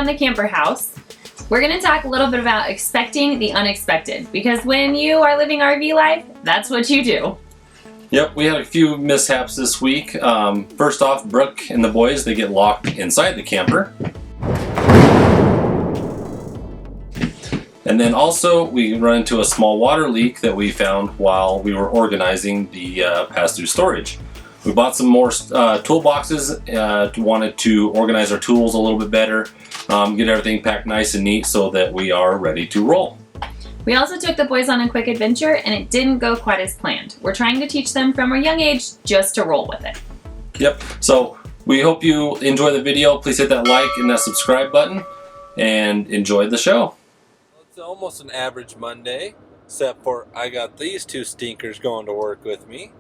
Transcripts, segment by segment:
the camper house. We're going to talk a little bit about expecting the unexpected, because when you are living RV life, that's what you do. Yep, we had a few mishaps this week. First off, Brooke and the boys, they get locked inside the camper. And then also we run into a small water leak that we found while we were organizing the pass-through storage. We bought some more toolboxes, wanted to organize our tools a little bit better, get everything packed nice and neat so that we are ready to roll. We also took the boys on a quick adventure and it didn't go quite as planned. We're trying to teach them from a young age just to roll with it. Yep, so we hope you enjoy the video. Please hit that like and that subscribe button and enjoy the show. It's almost an average Monday, except for I got these two stinkers going to work with me.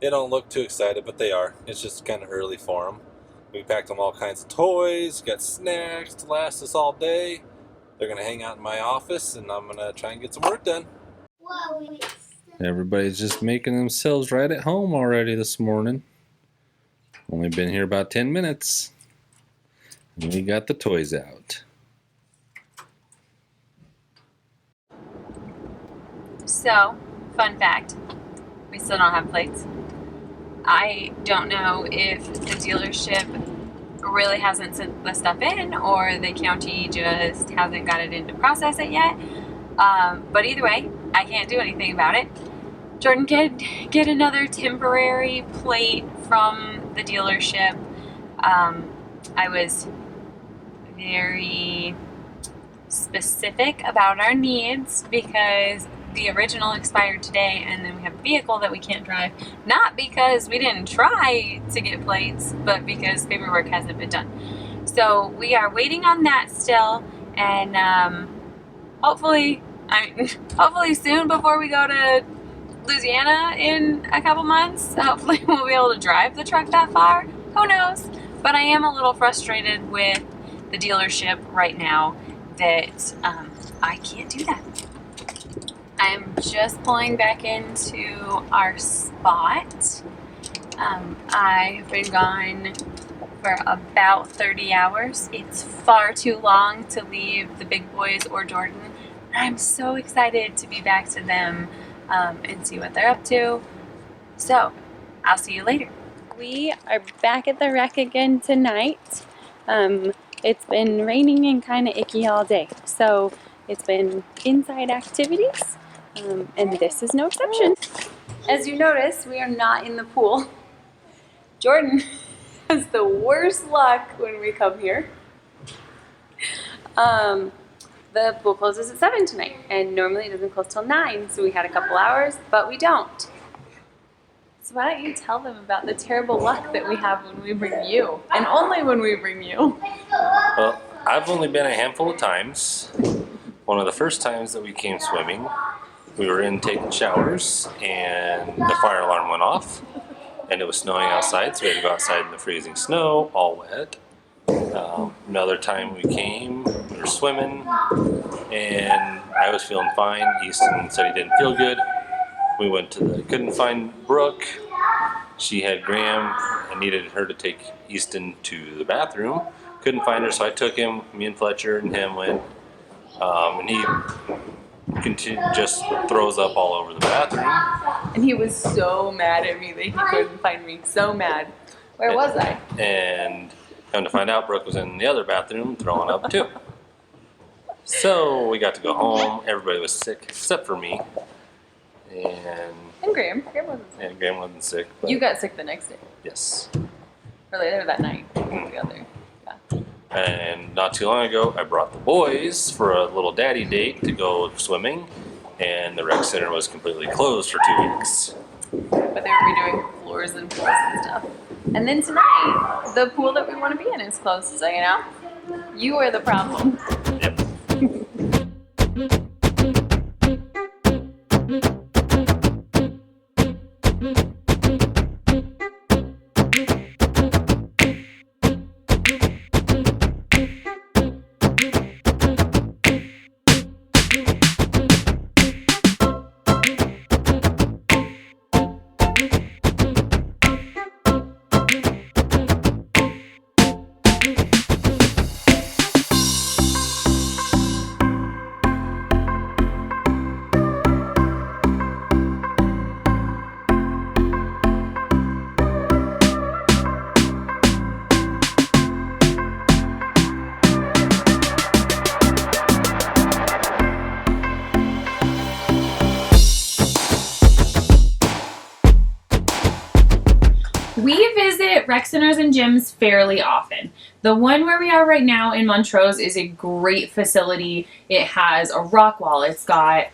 They don't look too excited, but they are. It's just kind of early for them. We packed them all kinds of toys, got snacks to last us all day. They're going to hang out in my office, and I'm going to try and get some work done. Everybody's just making themselves right at home already this morning. Only been here about 10 minutes. And we got the toys out. So, fun fact, we still don't have plates. I don't know if the dealership really hasn't sent the stuff in or the county just hasn't got it in to process it yet. But either way, I can't do anything about it. Jordan could get another temporary plate from the dealership. I was very specific about our needs because the original expired today, and then we have a vehicle that we can't drive, not because we didn't try to get plates, but because paperwork hasn't been done. So we are waiting on that still, and hopefully soon, before we go to Louisiana in a couple months, hopefully we'll be able to drive the truck that far. Who knows? But I am a little frustrated with the dealership right now that I can't do that. I'm just pulling back into our spot. I've been gone for about 30 hours. It's far too long to leave the big boys or Jordan. I'm so excited to be back to them and see what they're up to. So, I'll see you later. We are back at the wreck again tonight. It's been raining and kind of icky all day. So, it's been inside activities. And this is no exception. As you notice, we are not in the pool. Jordan has the worst luck when we come here. The pool closes at 7 tonight, and normally it doesn't close till 9, so we had a couple hours, but we don't. So why don't you tell them about the terrible luck that we have when we bring you, and only when we bring you. Well, I've only been a handful of times. One of the first times that we came swimming, we were in taking showers and the fire alarm went off and it was snowing outside, so we had to go outside in the freezing snow, all wet. Another time we came, we were swimming and I was feeling fine. Easton said he didn't feel good. We went to couldn't find Brooke. She had Graham. I needed her to take Easton to the bathroom. Couldn't find her, so I took him. Me and Fletcher and him went. And he just throws up all over the bathroom. And he was so mad at me that he couldn't find me. So mad. Where was I? And come to find out, Brooke was in the other bathroom throwing up too. So we got to go home. Everybody was sick except for me. And Graham. Graham wasn't sick. And Graham wasn't sick. But you got sick the next day. Yes. Or later that night. Together. Yeah. And not too long ago, I brought the boys for a little daddy date to go swimming, and the rec center was completely closed for 2 weeks. But they were redoing floors and pools and stuff. And then tonight, the pool that we want to be in is closed, so you know, you are the problem. Yep. visit rec centers and gyms fairly often. The one where we are right now in Montrose is a great facility. It has a rock wall. It's got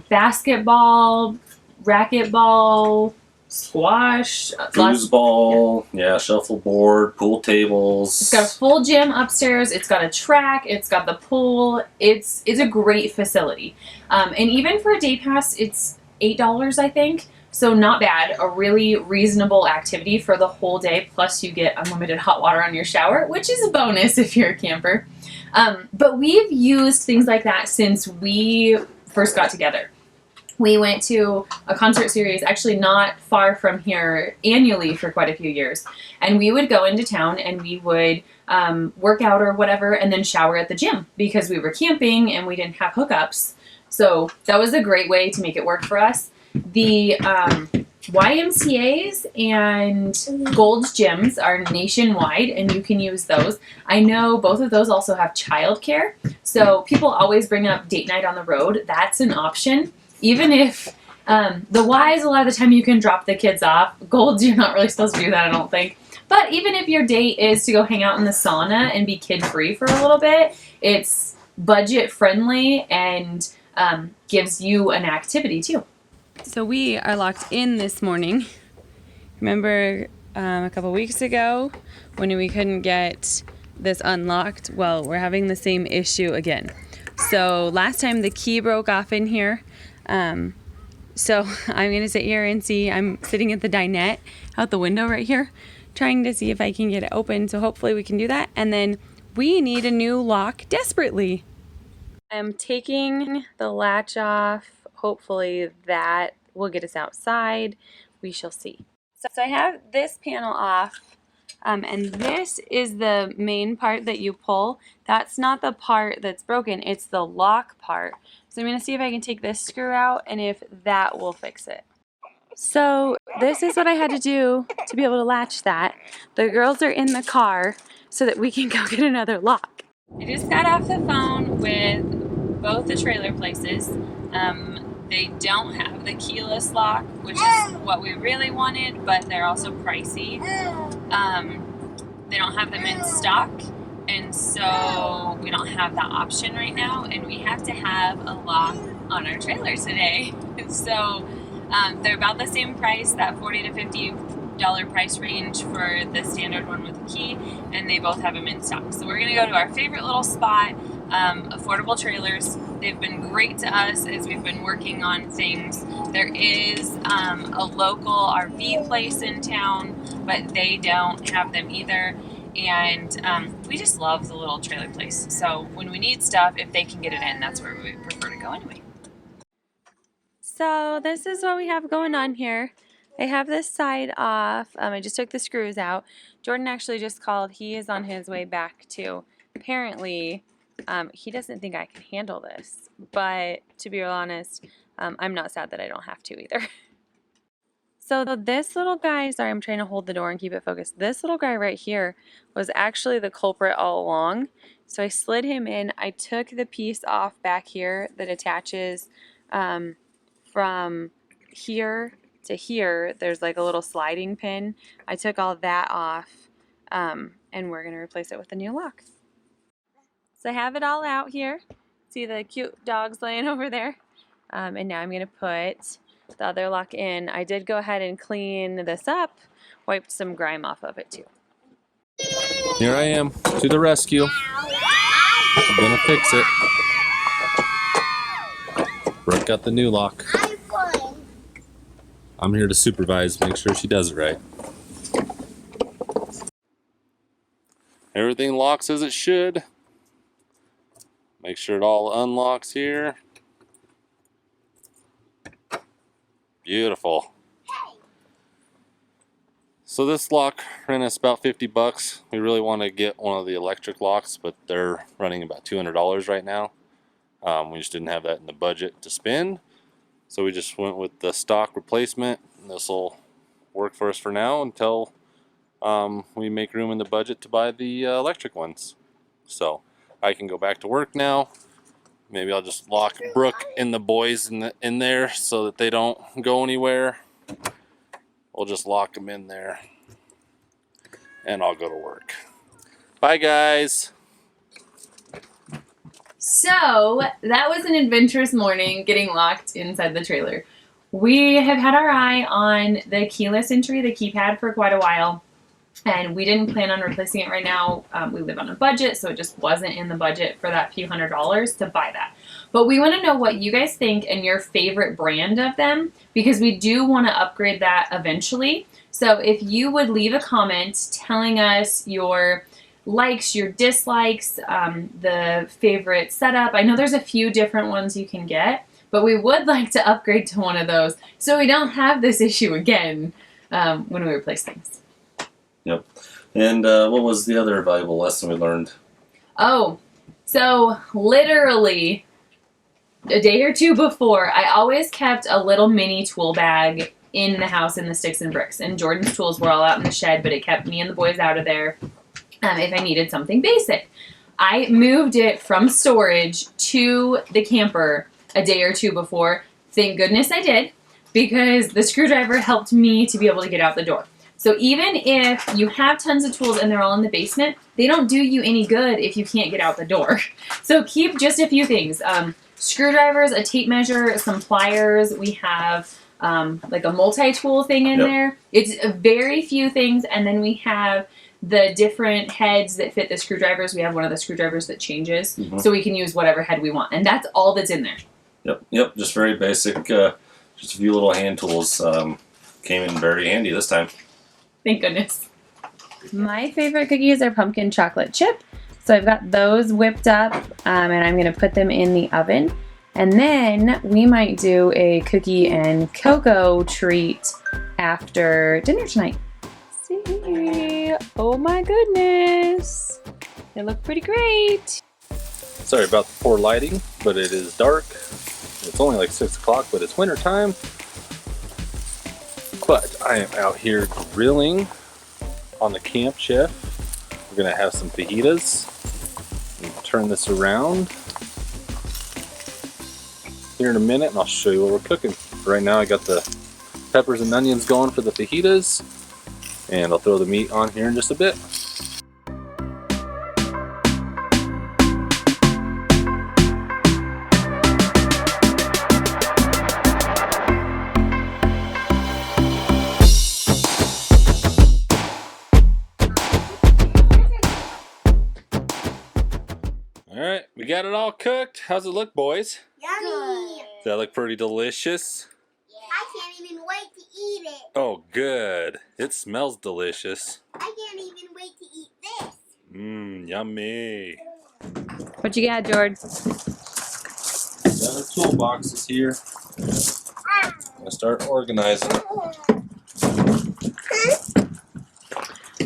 basketball, racquetball, squash, Foosball, yeah, shuffleboard, pool tables. It's got a full gym upstairs. It's got a track. It's got the pool. It's a great facility. And even for a day pass, it's $8, I think. So not bad. A really reasonable activity for the whole day. Plus you get unlimited hot water on your shower, which is a bonus if you're a camper. But we've used things like that since we first got together. We went to a concert series actually not far from here annually for quite a few years. And we would go into town and we would work out or whatever and then shower at the gym because we were camping and we didn't have hookups. So that was a great way to make it work for us. The YMCAs and Gold's gyms are nationwide and you can use those. I know both of those also have childcare. So people always bring up date night on the road. That's an option. Even if the Y's, a lot of the time you can drop the kids off. Golds, you're not really supposed to do that, I don't think. But even if your date is to go hang out in the sauna and be kid-free for a little bit, it's budget-friendly and gives you an activity too. So we are locked in this morning. Remember a couple weeks ago when we couldn't get this unlocked? Well, we're having the same issue again. So last time the key broke off in here. So I'm going to sit here and see. I'm sitting at the dinette out the window right here, trying to see if I can get it open. So hopefully we can do that. And then we need a new lock desperately. I'm taking the latch off. Hopefully that will get us outside. We shall see. So I have this panel off. And this is the main part that you pull. That's not the part that's broken. It's the lock part. So I'm going to see if I can take this screw out and if that will fix it. So this is what I had to do to be able to latch that. The girls are in the car so that we can go get another lock. I just got off the phone with both the trailer places. They don't have the keyless lock, which is what we really wanted, but they're also pricey. They don't have them in stock, and so we don't have that option right now, and we have to have a lock on our trailer today. So they're about the same price, that $40 to $50 price range for the standard one with the key, and they both have them in stock. So we're gonna go to our favorite little spot, Affordable Trailers. They've been great to us as we've been working on things. There is a local RV place in town, but they don't have them either. And we just love the little trailer place. So when we need stuff, if they can get it in, that's where we prefer to go anyway. So this is what we have going on here. I have this side off. I just took the screws out. Jordan actually just called. He is on his way back too. Apparently, he doesn't think I can handle this. But to be real honest, I'm not sad that I don't have to either. So this little guy, sorry, I'm trying to hold the door and keep it focused. This little guy right here was actually the culprit all along. So I slid him in. I took the piece off back here that attaches from here to here. There's like a little sliding pin. I took all that off and we're going to replace it with a new lock. So I have it all out here. See the cute dogs laying over there. And now I'm going to put the other lock in. I did go ahead and clean this up, wiped some grime off of it too. Here I am, to the rescue. I'm gonna fix it. Brooke got the new lock. I'm here to supervise, make sure she does it right. Everything locks as it should. Make sure it all unlocks here. Beautiful. So this lock ran us about 50 bucks. We really want to get one of the electric locks, but they're running about $200 right now. We just didn't have that in the budget to spend. So we just went with the stock replacement. This will work for us for now until we make room in the budget to buy the electric ones. So I can go back to work now. Maybe I'll just lock Brooke and the boys in there so that they don't go anywhere. We'll just lock them in there. and I'll go to work. Bye, guys. So that was an adventurous morning getting locked inside the trailer. We have had our eye on the keyless entry, the keypad, for quite a while, and we didn't plan on replacing it right now. We live on a budget, so it just wasn't in the budget for that few $100s to buy that. But we want to know what you guys think and your favorite brand of them, because we do want to upgrade that eventually. So if you would leave a comment telling us your likes, your dislikes, the favorite setup. I know there's a few different ones you can get, but we would like to upgrade to one of those so we don't have this issue again when we replace things. Yep. And what was the other valuable lesson we learned? Oh, so literally a day or two before, I always kept a little mini tool bag in the house in the sticks and bricks. And Jordan's tools were all out in the shed, but it kept me and the boys out of there if I needed something basic. I moved it from storage to the camper a day or two before. Thank goodness I did, because the screwdriver helped me to be able to get out the door. So even if you have tons of tools and they're all in the basement, they don't do you any good if you can't get out the door. So keep just a few things. Screwdrivers, a tape measure, some pliers. We have like a multi-tool thing in there. It's very few things. And then we have the different heads that fit the screwdrivers. We have one of the screwdrivers that changes, so we can use whatever head we want. And that's all that's in there. Yep, just very basic. Just a few little hand tools came in very handy this time. Thank goodness. My favorite cookies are pumpkin chocolate chip. So I've got those whipped up, and I'm going to put them in the oven. And then we might do a cookie and cocoa treat after dinner tonight. See? Oh my goodness. They look pretty great. Sorry about the poor lighting, but it is dark. It's only like 6 o'clock, but it's winter time. But I am out here grilling on the camp chef. We're gonna have some fajitas. Turn this around here in a minute and I'll show you what we're cooking. Right now I got the peppers and onions going for the fajitas, and I'll throw the meat on here in just a bit. Alright, we got it all cooked. How's it look, boys? Yummy! Does that look pretty delicious? Yeah. I can't even wait to eat it. Oh, good. It smells delicious. I can't even wait to eat this. Mmm, yummy. What you got, George? Got our toolboxes here. I'm gonna start organizing it.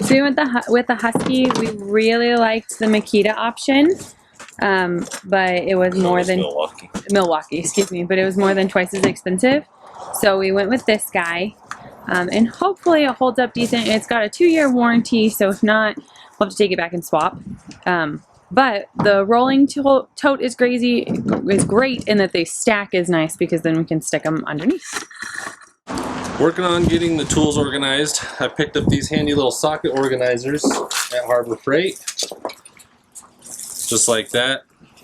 So we went with the Husky. We really liked the Makita option, but it was more than Milwaukee, excuse me. But it was more than twice as expensive. So we went with this guy, and hopefully it holds up decent. It's got a 2-year warranty, so if not, we'll have to take it back and swap. But the rolling tote is great in that they stack is nice, because then we can stick them underneath. Working on getting the tools organized. I picked up these handy little socket organizers at Harbor Freight. Just like that.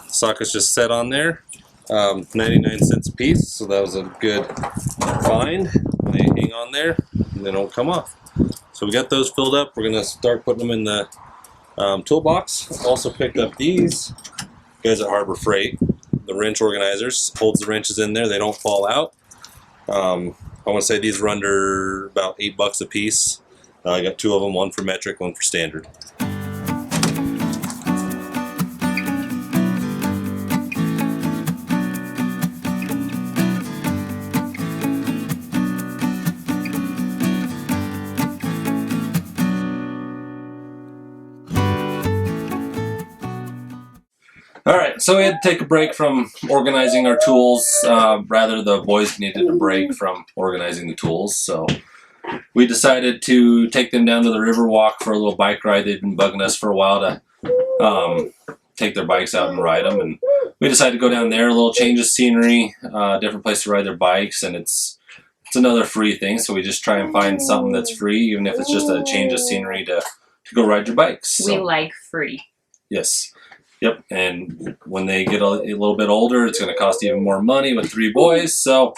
Sockets just set on there. 99 cents a piece, so that was a good find. They hang on there and they don't come off. So we got those filled up. We're gonna start putting them in the toolbox. Also picked up these guys at Harbor Freight. The wrench organizers. Holds the wrenches in there, they don't fall out. I want to say these were under about $8 a piece. I got 2 of them, one for metric, one for standard. Alright, so we had to take a break from organizing our tools. Rather, the boys needed a break from organizing the tools, so we decided to take them down to the river walk for a little bike ride. They've been bugging us for a while to take their bikes out and ride them, and we decided to go down there, a little change of scenery, different place to ride their bikes, and it's another free thing, so we just try and find something that's free, even if it's just a change of scenery to to go ride your bikes. We So, like free. yes. Yep. And when they get a little bit older, it's going to cost even more money with 3 boys. So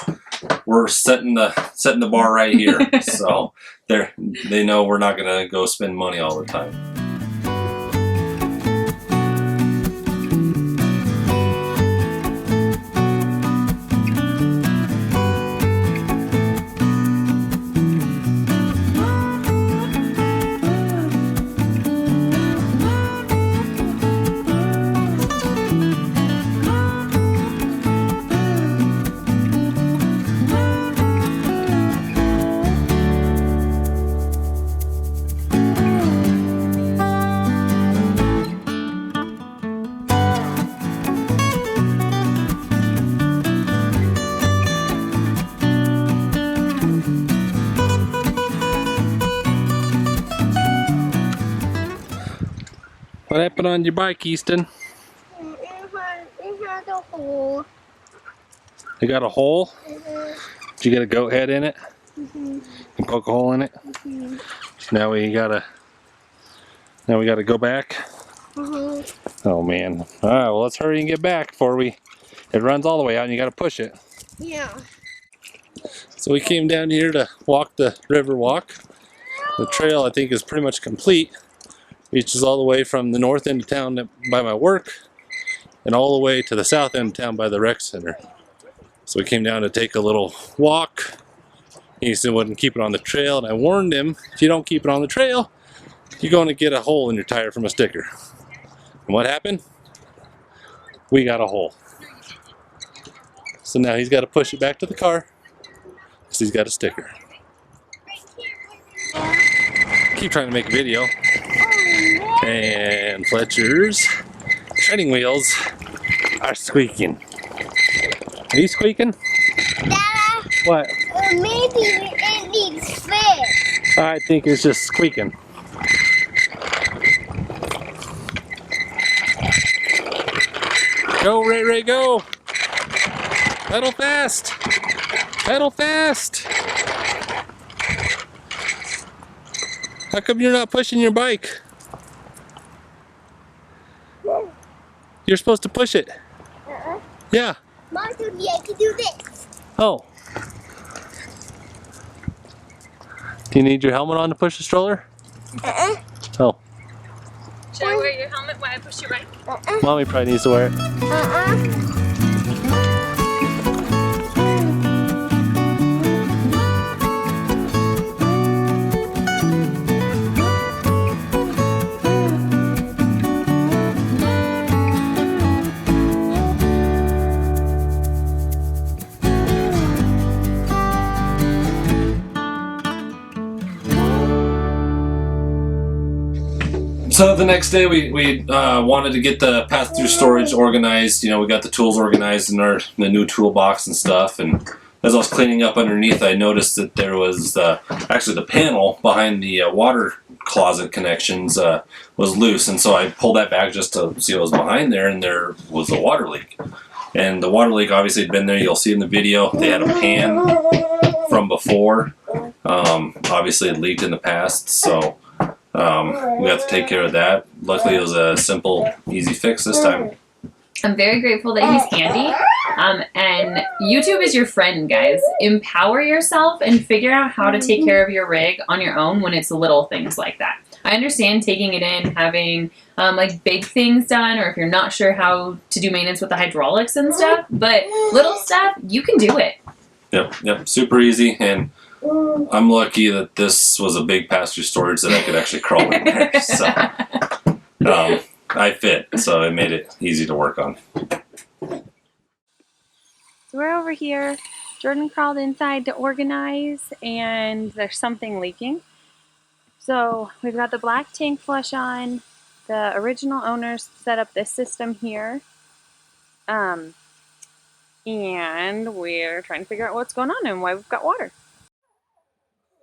we're setting the bar right here. So they know we're not going to go spend money all the time. What happened on your bike, Easton? It had a hole. You got a hole? Did you get a goat head in it? Mm-hmm. You poke a hole in it? Mm-hmm. Now we gotta go back. Mm-hmm. Oh man. Alright, well let's hurry and get back before it runs all the way out and you gotta push it. Yeah. So we came down here to walk the river walk. The trail I think is pretty much complete. Reaches all the way from the north end of town by my work and all the way to the south end of town by the rec center. So we came down to take a little walk. Easton wouldn't keep it on the trail, and I warned him, if you don't keep it on the trail, you're going to get a hole in your tire from a sticker. And what happened? We got a hole. So now he's got to push it back to the car because he's got a sticker. Keep trying to make a video. And Fletcher's treading wheels are squeaking. Are you squeaking? Dada, What? maybe it needs fish. I think it's just squeaking. Go, Ray Ray, go! Pedal fast! Pedal fast! How come you're not pushing your bike? You're supposed to push it. Yeah. Mom told me I could do this. Oh. Do you need your helmet on to push the stroller? Oh. Should I wear your helmet while I push your bike? Mommy probably needs to wear it. So the next day we wanted to get the pass-through storage organized. You know, we got the tools organized in the new toolbox and stuff. And as I was cleaning up underneath, I noticed that there was actually the panel behind the water closet connections was loose. And so I pulled that back just to see what was behind there, and there was a water leak. And the water leak obviously had been there. You'll see in the video. They had a pan from before. Obviously it leaked in the past, so we have to take care of that. Luckily it was a simple, easy fix this time. I'm very grateful that he's handy. And YouTube is your friend, guys. Empower yourself and figure out how to take care of your rig on your own when it's little things like that. I understand taking it in, having like big things done, or if you're not sure how to do maintenance with the hydraulics and stuff, but little stuff, you can do it. Yep, super easy. And I'm lucky that this was a big pass-through storage that I could actually crawl in there. So I fit, so it made it easy to work on. So we're over here. Jordan crawled inside to organize, and there's something leaking. So we've got the black tank flush on. The original owners set up this system here. And we're trying to figure out what's going on and why we've got water.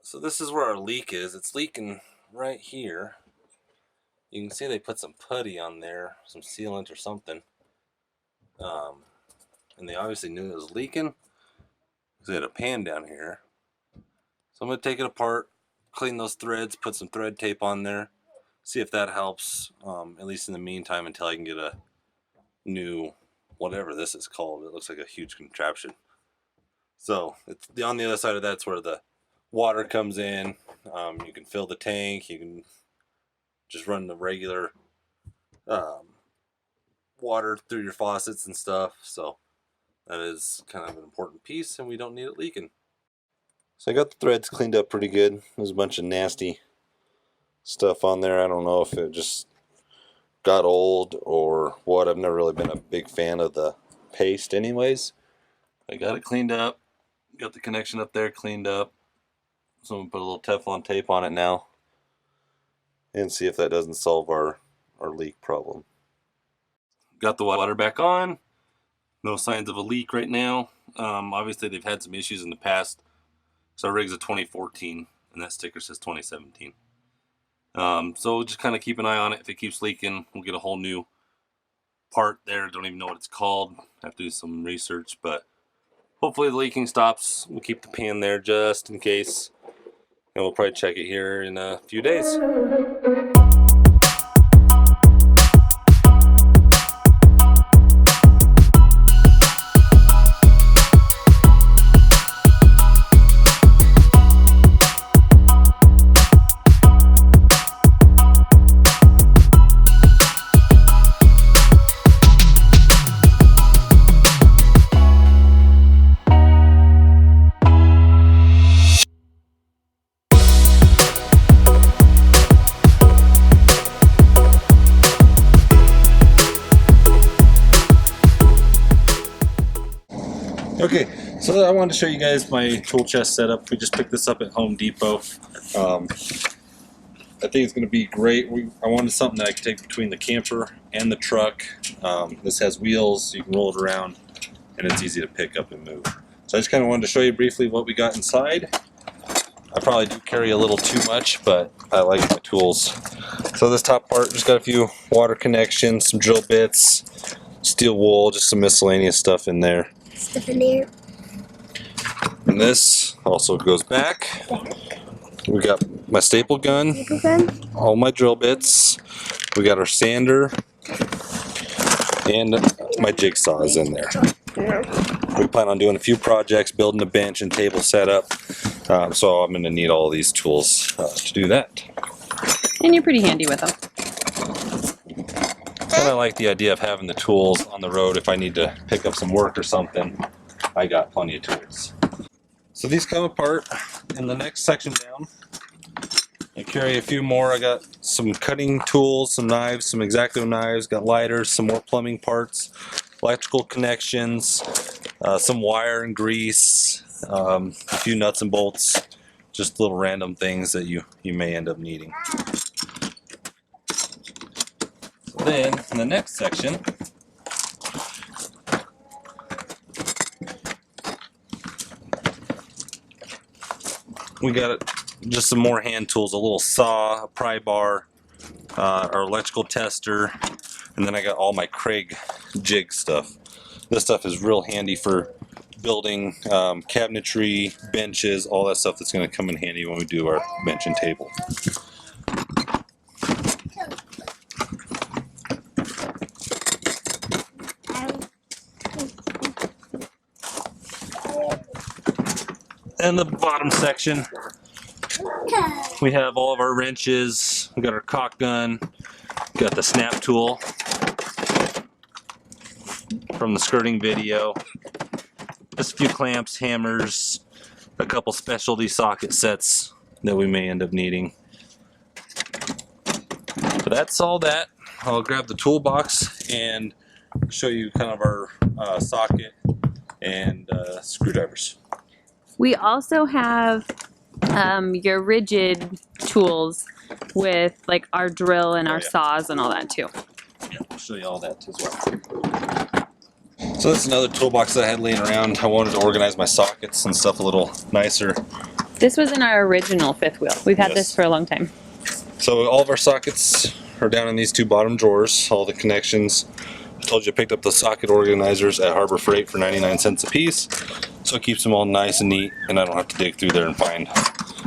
So this is where our leak is. It's leaking right here. You can see they put some putty on there, some sealant or something. And they obviously knew it was leaking because they had a pan down here. So I'm going to take it apart, clean those threads, put some thread tape on there, See if that helps, at least in the meantime, until I can get a new, whatever this is called. It looks like a huge contraption. So it's on the other side of that's where the water comes in. You can fill the tank. You can just run the regular water through your faucets and stuff. So that is kind of an important piece, and we don't need it leaking. So I got the threads cleaned up pretty good. There's a bunch of nasty stuff on there. I don't know if it just got old or what. I've never really been a big fan of the paste anyways. I got it cleaned up. Got the connection up there cleaned up. So I'm going to put a little Teflon tape on it now and see if that doesn't solve our leak problem. Got the water back on. No signs of a leak right now. Obviously they've had some issues in the past. So our rig's a 2014 and that sticker says 2017. So just kind of keep an eye on it. If it keeps leaking, we'll get a whole new part there. Don't even know what it's called. Have to do some research, but hopefully the leaking stops. We'll keep the pan there just in case. And we'll probably check it here in a few days. Okay, so I wanted to show you guys my tool chest setup. We just picked this up at Home Depot. I think it's going to be great. I wanted something that I could take between the camper and the truck. This has wheels, so you can roll it around, and it's easy to pick up and move. So I just kind of wanted to show you briefly what we got inside. I probably do carry a little too much, but I like my tools. So this top part just got a few water connections, some drill bits, steel wool, just some miscellaneous stuff in there. Stuff in there. And this also goes back. We got my staple gun, all my drill bits. We got our sander, and my jigsaw is in there. We plan on doing a few projects, building a bench and table setup. So I'm going to need all these tools to do that. And you're pretty handy with them. And I like the idea of having the tools on the road if I need to pick up some work or something. I got plenty of tools. So these come apart in the next section down. I carry a few more. I got some cutting tools, some knives, some X-Acto knives, got lighters, some more plumbing parts, electrical connections, some wire and grease, a few nuts and bolts, just little random things that you may end up needing. Then, in the next section, we got just some more hand tools, a little saw, a pry bar, our electrical tester, and then I got all my Craig jig stuff. This stuff is real handy for building cabinetry, benches, all that stuff that's going to come in handy when we do our bench and table. In the bottom section, we have all of our wrenches, we got our caulk gun, got the snap tool from the skirting video, just a few clamps, hammers, a couple specialty socket sets that we may end up needing. So that's all that. I'll grab the toolbox and show you kind of our socket and screwdrivers. We also have your rigid tools with like our drill and our saws and all that too. Yeah, I'll show you all that as well. So this is another toolbox that I had laying around. I wanted to organize my sockets and stuff a little nicer. This was in our original fifth wheel. We've had this for a long time. So all of our sockets are down in these two bottom drawers, all the connections. I told you I picked up the socket organizers at Harbor Freight for 99 cents a piece. So it keeps them all nice and neat, and I don't have to dig through there and find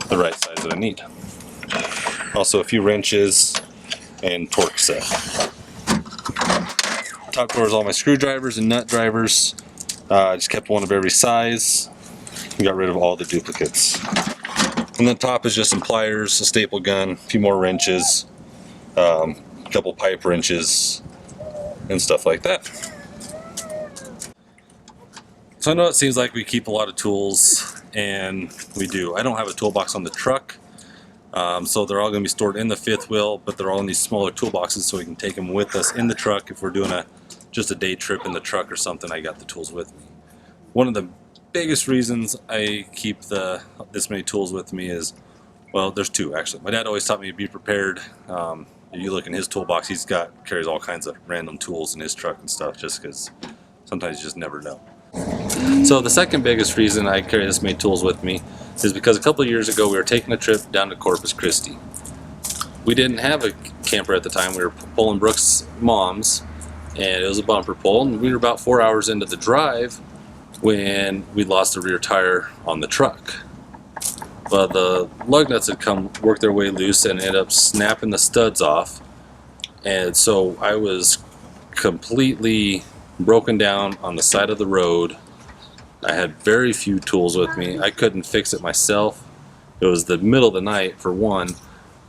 the right size that I need. Also a few wrenches, and torque set. Top drawer is all my screwdrivers and nut drivers. I just kept one of every size. We got rid of all the duplicates. And the top is just some pliers, a staple gun, a few more wrenches, a couple pipe wrenches, and stuff like that. So I know it seems like we keep a lot of tools, and we do. I don't have a toolbox on the truck, so they're all going to be stored in the fifth wheel, but they're all in these smaller toolboxes so we can take them with us in the truck. If we're doing just a day trip in the truck or something, I got the tools with me. One of the biggest reasons I keep this many tools with me is, well, there's two actually. My dad always taught me to be prepared. If you look in his toolbox, carries all kinds of random tools in his truck and stuff, just because sometimes you just never know. So the second biggest reason I carry this many tools with me is because a couple of years ago we were taking a trip down to Corpus Christi. We didn't have a camper at the time. We were pulling Brooke's mom's, and it was a bumper pull, and we were about 4 hours into the drive when we lost the rear tire on the truck. But the lug nuts had worked their way loose and ended up snapping the studs off, and so I was completely broken down on the side of the road. I had very few tools with me. I couldn't fix it myself. It was the middle of the night for one,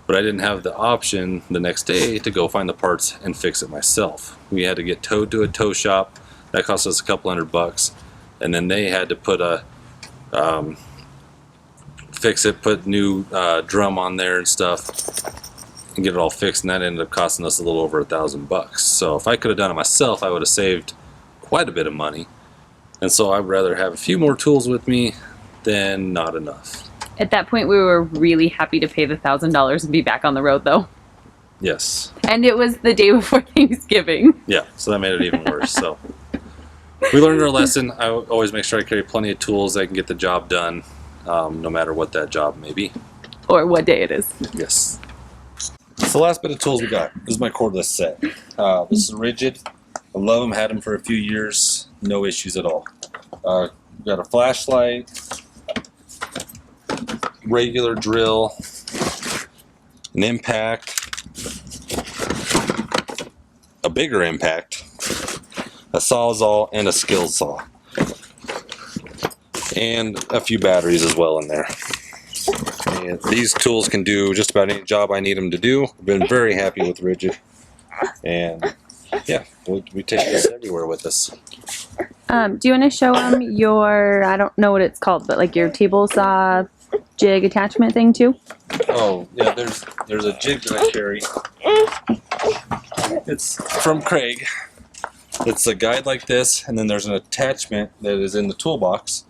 but I didn't have the option the next day to go find the parts and fix it myself. We had to get towed to a tow shop. That cost us a couple $100, and then they had to put fix it, put new drum on there and stuff, and get it all fixed, and that ended up costing us a little over $1,000. So if I could have done it myself, I would have saved quite a bit of money. And so I'd rather have a few more tools with me than not enough. At that point, we were really happy to pay the $1,000 and be back on the road, though. Yes. And it was the day before Thanksgiving. Yeah, so that made it even worse. So we learned our lesson. I always make sure I carry plenty of tools that can get the job done, no matter what that job may be. Or what day it is. Yes. So the last bit of tools we got. This is my cordless set. This is rigid. I love them. Had them for a few years. No issues at all. We got a flashlight, regular drill, an impact, a bigger impact, a sawzall, and a skill saw, and a few batteries as well in there. And these tools can do just about any job I need them to do. I've been very happy with rigid, and yeah, we take this everywhere with us. Do you want to show them your, I don't know what it's called, but like your table saw jig attachment thing too? Oh, yeah, there's a jig that I carry. It's from Craig. It's a guide like this, and then there's an attachment that is in the toolbox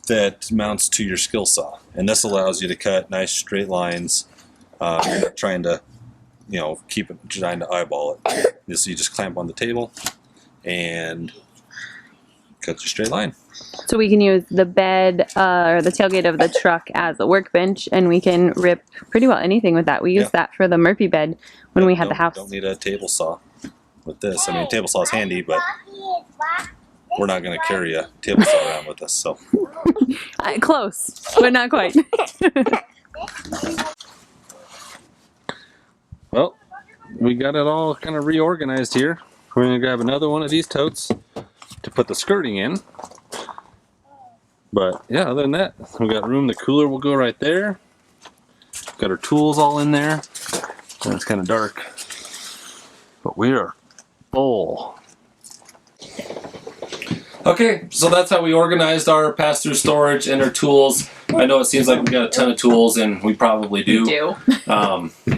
that mounts to your skill saw. And this allows you to cut nice straight lines. You're not trying to, trying to eyeball it. So you just clamp on the table and cut your straight line. So we can use the bed or the tailgate of the truck as a workbench, and we can rip pretty well anything with that. We used that for the Murphy bed when we had the house. Don't need a table saw with this. I mean, table saw is handy, but we're not going to carry a table saw around with us. So close, but not quite. Well, we got it all kind of reorganized here. We're going to grab another one of these totes to put the skirting in. But yeah, other than that, we got room. The cooler will go right there. Got our tools all in there. And it's kind of dark, but we are full. Okay, so that's how we organized our pass-through storage and our tools. I know it seems like we got a ton of tools, and we probably do.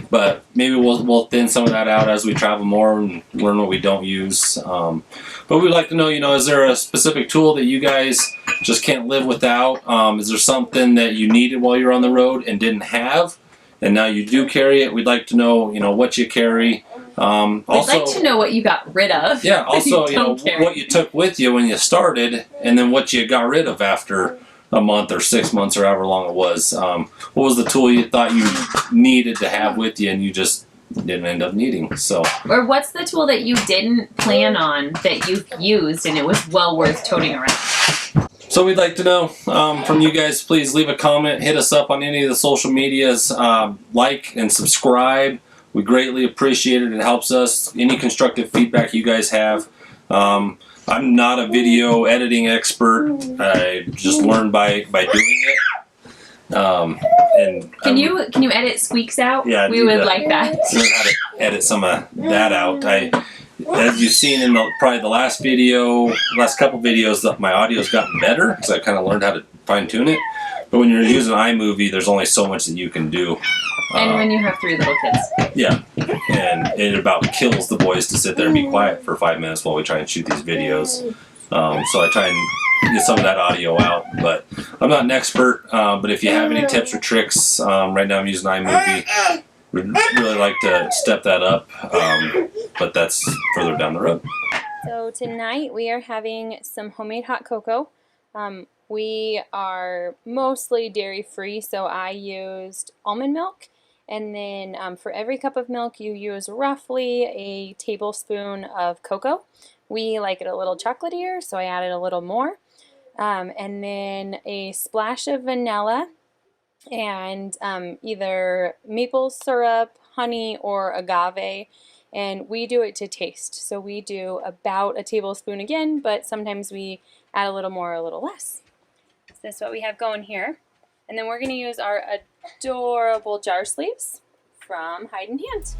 But maybe we'll thin some of that out as we travel more and learn what we don't use. But we'd like to know, is there a specific tool that you guys just can't live without? Is there something that you needed while you're on the road and didn't have, and now you do carry it? We'd like to know, what you carry. We'd like to know what you got rid of. Yeah, also, what you took with you when you started, and then what you got rid of after a month or 6 months or however long it was. What was the tool you thought you needed to have with you and you just didn't end up needing? So, or what's the tool that you didn't plan on that you've used and it was well worth toting around? So we'd like to know from you guys. Please leave a comment, hit us up on any of the social medias, like and subscribe. We greatly appreciate it. It helps us. Any constructive feedback you guys have. I'm not a video editing expert. I just learned by doing it. And Can you edit squeaks out? Yeah, we would like that. Learn how to edit some of that out. As you've seen in probably the last couple videos, my audio's gotten better because I kind of learned how to fine tune it. But when you're using iMovie, there's only so much that you can do. And when you have 3 little kids. Yeah, and it about kills the boys to sit there and be quiet for 5 minutes while we try and shoot these videos. So I try and get some of that audio out. But I'm not an expert, but if you have any tips or tricks, right now I'm using iMovie. We'd really like to step that up, but that's further down the road. So tonight we are having some homemade hot cocoa. We are mostly dairy free, so I used almond milk, and then for every cup of milk you use roughly a tablespoon of cocoa. We like it a little chocolatier, so I added a little more, and then a splash of vanilla and either maple syrup, honey, or agave. And we do it to taste, so we do about a tablespoon again, but sometimes we add a little more or a little less. So that's what we have going here. And then we're going to use our adorable jar sleeves from Hide and Hand.